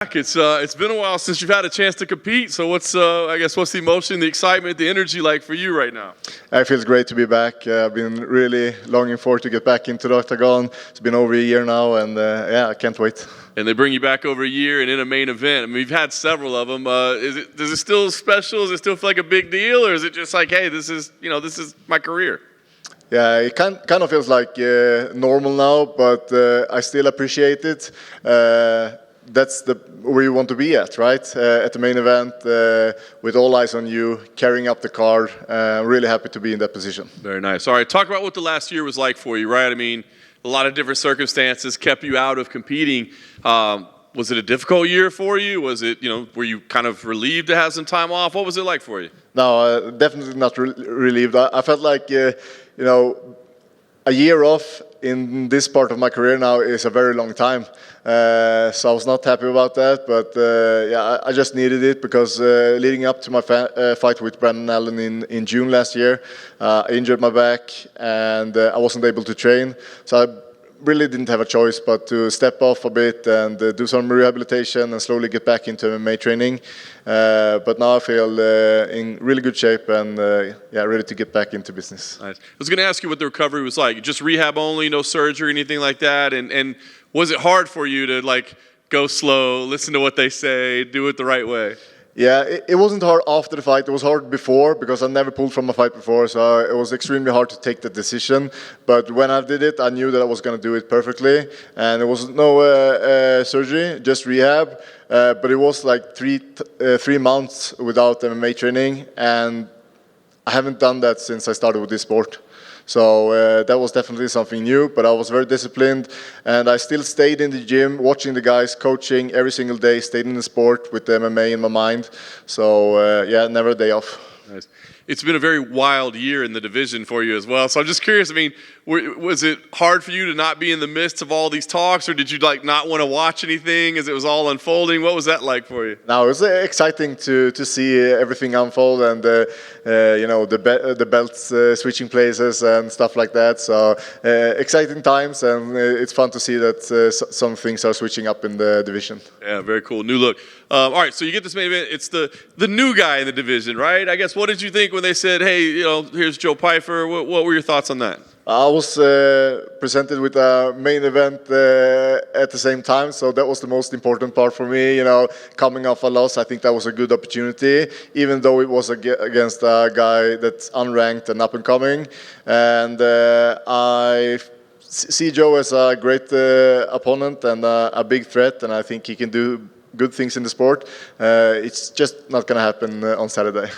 It's been a while since you've had a chance to compete. So what's the emotion, the excitement, the energy like for you right now? It feels great to be back. I've been really longing forward to get back into the octagon. It's been over a year now, and I can't wait. And they bring you back over a year and in a main event. I mean, we've had several of them. Does it still special? Does it still feel like a big deal, or is it just like, hey, this is my career? Yeah, it kind of feels like normal now, but I still appreciate it. That's where you want to be at, right? At the main event, with all eyes on you, carrying up the card. I'm really happy to be in that position. Very nice. All right, talk about what the last year was like for you, right? I mean, a lot of different circumstances kept you out of competing. Was it a difficult year for you? Was it, were you kind of relieved to have some time off? What was it like for you? No, definitely not relieved. I felt like, a year off in this part of my career now is a very long time. So I was not happy about that, but I just needed it because leading up to my fight with Brandon Allen in June last year, I injured my back and I wasn't able to train. So I really didn't have a choice but to step off a bit and do some rehabilitation and slowly get back into MMA training. But now I feel in really good shape and ready to get back into business. Nice. I was going to ask you what the recovery was like. Just rehab only, no surgery, anything like that? And was it hard for you to go slow, listen to what they say, do it the right way? Yeah, it wasn't hard after the fight. It was hard before because I never pulled from a fight before, so it was extremely hard to take the decision. But when I did it, I knew that I was going to do it perfectly, and there was no surgery, just rehab. But it was like 3 months without MMA training, and I haven't done that since I started with this sport. So that was definitely something new, but I was very disciplined, and I still stayed in the gym, watching the guys, coaching every single day, stayed in the sport with the MMA in my mind. So never a day off. Nice. It's been a very wild year in the division for you as well. So I'm just curious, I mean, was it hard for you to not be in the midst of all these talks, or did you not want to watch anything as it was all unfolding? What was that like for you? No, it was exciting to see everything unfold and the belts switching places and stuff like that. So exciting times, and it's fun to see that some things are switching up in the division. Yeah, very cool. New look. All right, so you get this main event. It's the new guy in the division, right? I guess, what did you think when they said, hey, here's Joe Pyfer? What were your thoughts on that? I was presented with a main event at the same time, so that was the most important part for me. Coming off a loss, I think that was a good opportunity, even though it was against a guy that's unranked and up and coming. And I see Joe as a great opponent and a big threat, and I think he can do good things in the sport. It's just not going to happen on Saturday.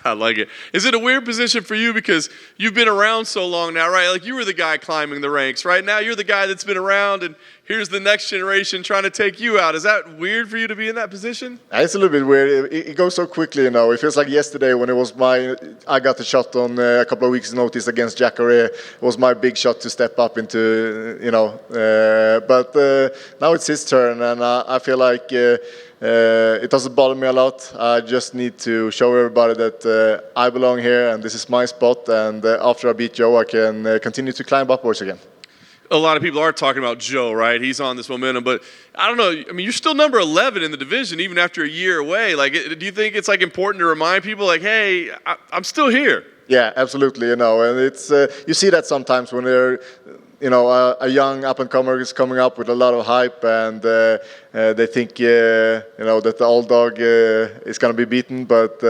I like it. Is it a weird position for you because you've been around so long now, right? Like, you were the guy climbing the ranks, right? Now you're the guy that's been around, and here's the next generation trying to take you out. Is that weird for you to be in that position? It's a little bit weird. It goes so quickly, It feels like yesterday when I got the shot on a couple of weeks' notice against Jacare. It was my big shot to step up into, but now it's his turn, and I feel like it doesn't bother me a lot. I just need to show everybody that I belong here and this is my spot, and after I beat Joe, I can continue to climb upwards again. A lot of people are talking about Joe, right? He's on this momentum, but I don't know. I mean, you're still number 11 in the division, even after a year away. Do you think it's important to remind people, hey, I'm still here? Yeah, absolutely. And it's you see that sometimes when they're, a young up-and-comer is coming up with a lot of hype, and they think, that the old dog is going to be beaten, but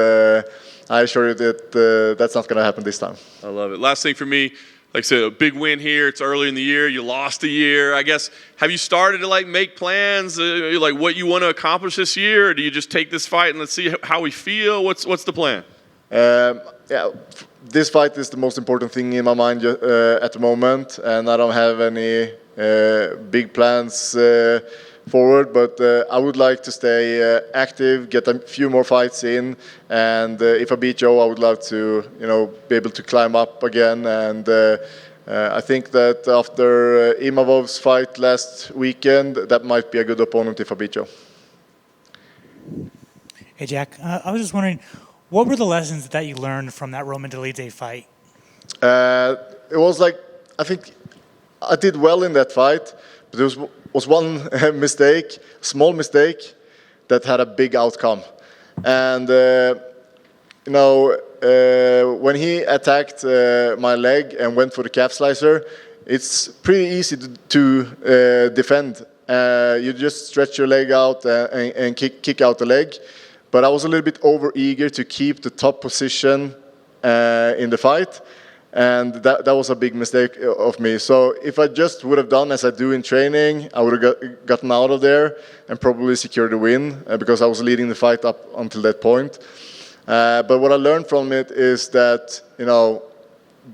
I assure you that that's not going to happen this time. I love it. Last thing for me. Like I said, a big win here. It's early in the year. You lost a year. I guess, have you started to make plans, what you want to accomplish this year? Or do you just take this fight and let's see how we feel? What's the plan? This fight is the most important thing in my mind at the moment, and I don't have any big plans forward, but I would like to stay active, get a few more fights in, and if I beat Joe, I would love to, be able to climb up again. And I think that after Imavov's fight last weekend, that might be a good opponent if I beat Joe. Hey, Jack, I was just wondering, what were the lessons that you learned from that Roman Dolidze fight? It was I think I did well in that fight, but there was one mistake, small mistake, that had a big outcome. And when he attacked my leg and went for the calf slicer, it's pretty easy to defend. You just stretch your leg out and kick out the leg. But I was a little bit over-eager to keep the top position in the fight. And that was a big mistake of me. So if I just would have done as I do in training, I would have gotten out of there and probably secured the win because I was leading the fight up until that point. But what I learned from it is that,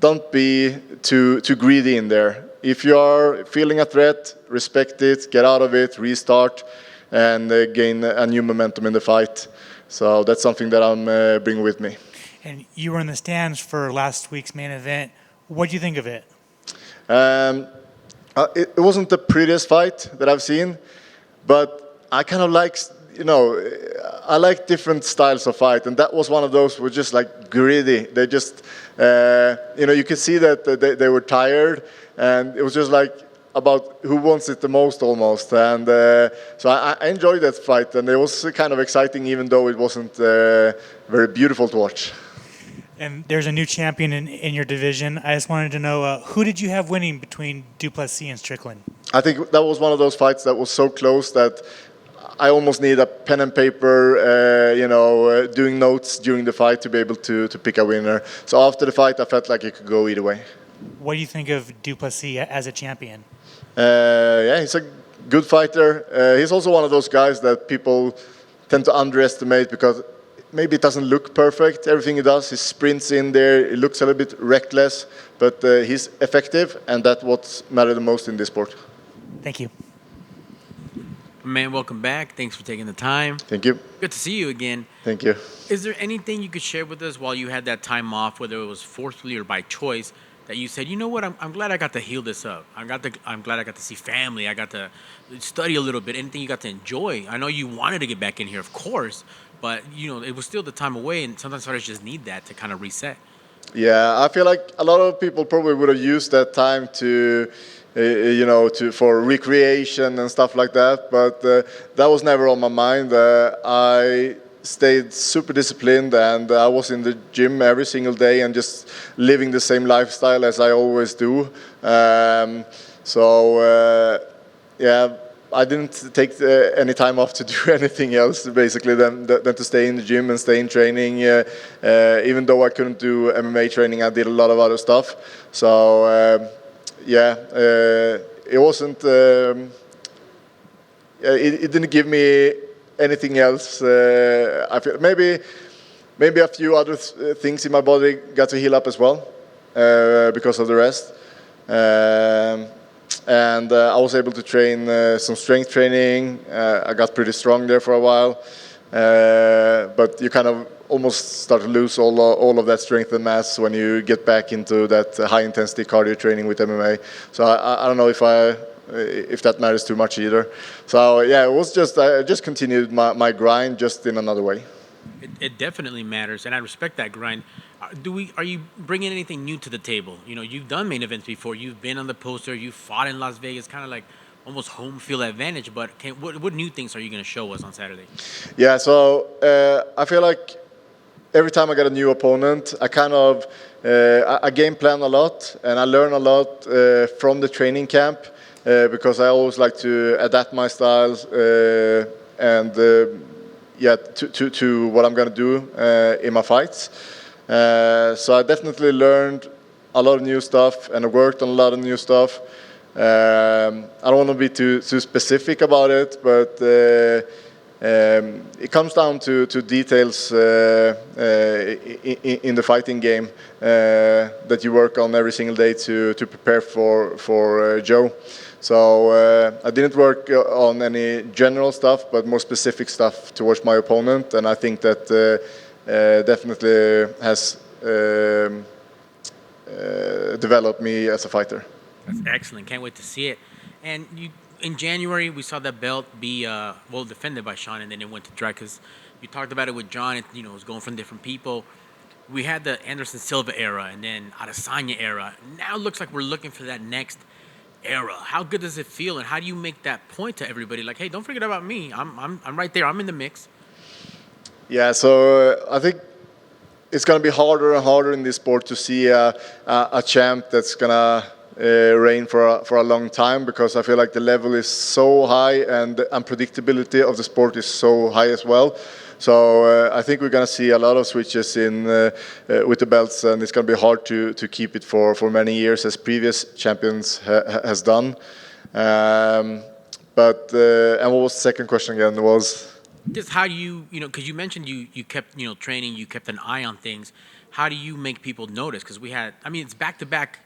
don't be too greedy in there. If you are feeling a threat, respect it, get out of it, restart, and gain a new momentum in the fight. So that's something that I'm bringing with me. And you were in the stands for last week's main event. What do you think of it? It wasn't the prettiest fight that I've seen, but I kind of like, I like different styles of fight, and that was one of those were just like greedy. They just, you could see that they were tired, and it was just like about who wants it the most almost. And so I enjoyed that fight, and it was kind of exciting, even though it wasn't very beautiful to watch. And there's a new champion in your division. I just wanted to know, who did you have winning between Duplessis and Strickland? I think that was one of those fights that was so close that I almost need a pen and paper, doing notes during the fight to be able to pick a winner. So after the fight, I felt like it could go either way. What do you think of Duplessis as a champion? He's a good fighter. He's also one of those guys that people tend to underestimate because maybe it doesn't look perfect. Everything he does, he sprints in there. It looks a little bit reckless, but he's effective, and that's what matters the most in this sport. Thank you. Man, welcome back. Thanks for taking the time. Thank you. Good to see you again. Thank you. Is there anything you could share with us while you had that time off, whether it was forcefully or by choice, that you said, you know what, I'm glad I got to heal this up. I'm glad I got to see family. I got to study a little bit. Anything you got to enjoy? I know you wanted to get back in here, of course, but it was still the time away, and sometimes fighters just need that to kind of reset. Yeah, I feel like a lot of people probably would have used that time to, for recreation and stuff like that. But that was never on my mind. I stayed super disciplined, and I was in the gym every single day and just living the same lifestyle as I always do. I didn't take any time off to do anything else, basically, than to stay in the gym and stay in training. Even though I couldn't do MMA training, I did a lot of other stuff. So, it wasn't... it didn't give me anything else. I feel maybe a few other things in my body got to heal up as well because of the rest. And I was able to train some strength training. I got pretty strong there for a while. But you kind of almost start to lose all of that strength and mass when you get back into that high-intensity cardio training with MMA. So I don't know if that matters too much either. So yeah, it was just I just continued my grind just in another way. It definitely matters, and I respect that grind. Are you bringing anything new to the table? You've done main events before. You've been on the poster. You fought in Las Vegas, kind of like almost home field advantage. But what new things are you going to show us on Saturday? Yeah, so I feel like every time I get a new opponent, I kind of I game plan a lot, and I learn a lot from the training camp because I always like to adapt my styles and to what I'm going to do in my fights. So I definitely learned a lot of new stuff, and I worked on a lot of new stuff. I don't want to be too specific about it, but it comes down to details in the fighting game that you work on every single day to prepare for Joe. So I didn't work on any general stuff, but more specific stuff towards my opponent, and I think that definitely has developed me as a fighter. That's excellent. Can't wait to see it. And in January, we saw that belt be defended by Sean, and then it went to Drake. Because you talked about it with John. It was going from different people. We had the Anderson Silva era, and then Adesanya era. Now it looks like we're looking for that next era. How good does it feel, and how do you make that point to everybody? Like, hey, don't forget about me. I'm right there. I'm in the mix. Yeah, so I think it's going to be harder and harder in this sport to see a champ that's going to reign for a long time, because I feel like the level is so high and the unpredictability of the sport is so high as well. So I think we're going to see a lot of switches in with the belts, and it's going to be hard to keep it for many years as previous champions has done. And what was the second question again? Was Just how do you, because you mentioned you kept, training, you kept an eye on things. How do you make people notice? Because it's back-to-back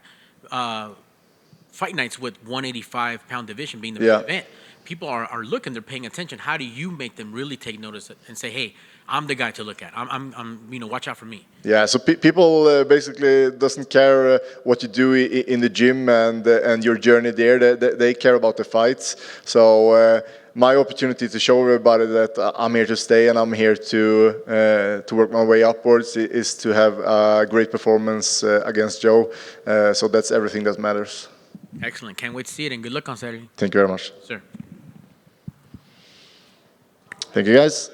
fight nights with 185-pound division being the main event. People are looking, they're paying attention. How do you make them really take notice and say, hey, I'm the guy to look at. I'm watch out for me. Yeah, so people basically doesn't care what you do in the gym and your journey there. They care about the fights. So my opportunity to show everybody that I'm here to stay and I'm here to work my way upwards is to have a great performance against Joe. So that's everything that matters. Excellent. Can't wait to see it, and good luck on Saturday. Thank you very much. Sir. Thank you, guys.